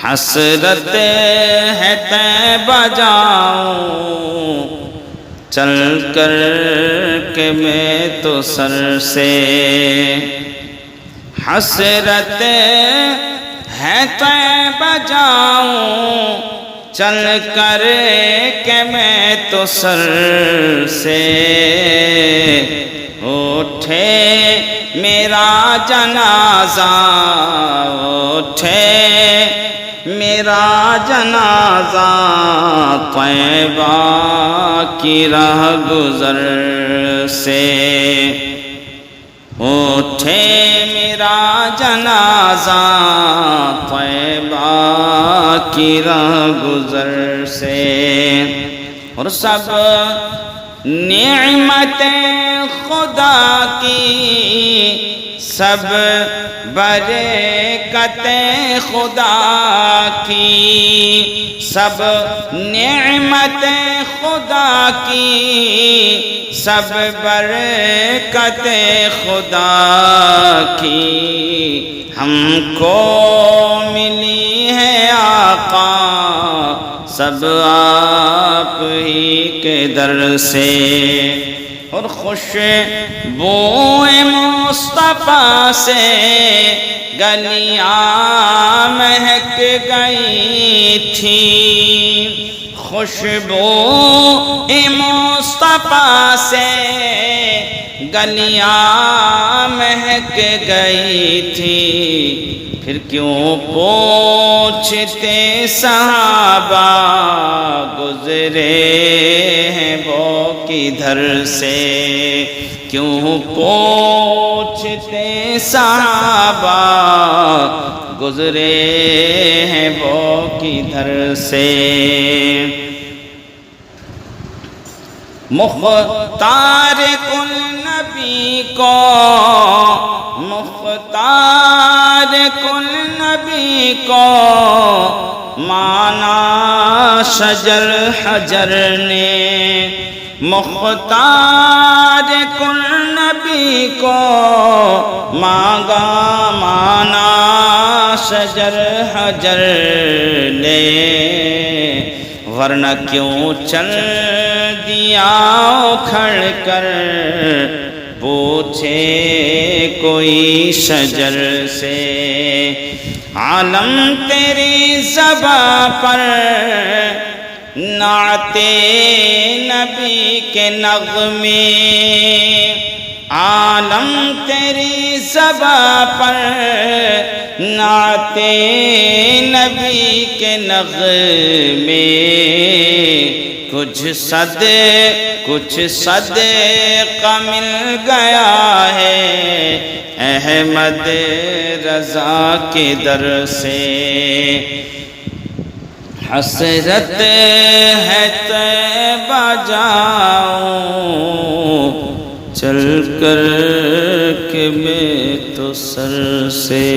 حسرت ہے طیبہ جاؤں چل کر کے میں تو سر سے، حسرت ہے طیبہ جاؤں چل کر کے میں تو سر سے، اٹھے میرا جنازہ اٹھے میرا جنازہ طیبہ کی راہ گزر سے، اٹھے میرا جنازہ طیبہ کی راہ گزر سے، اور سب نعمتیں خدا کی سب برکتیں خدا کی، سب نعمتیں خدا کی سب برکتیں خدا کی، ہم کو ملی ہے آقا سب آپ ہی کے در سے، اور خوشبو مصطفیٰ سے گلیاں مہک گئی تھی، خوشبو مصطفیٰ سے گلیاں مہک گئی تھی، پھر کیوں پوچھتے صحابہ گزرے ہیں وہ کدھر سے، کیوں پوچھتے صحابہ گزرے ہیں وہ کدھر سے، مختار کل نبی کو مختار کل نبی کو مانا شجر حجر نے، مختار کل نبی کو مانگا مانا شجر حجر نے، ورنہ کیوں چل دیا اکھڑ کر پوچھے کوئی شجر سے، عالم تیری زباں پر نعت نبی کے نغمے، عالم تیری زباں پر نعت نبی کے نغمے، کچھ صدقہ مل گیا ہے احمد رضا کے در سے، حسرت ہے طیبہ جاؤں چل کر کے میں تو سر سے۔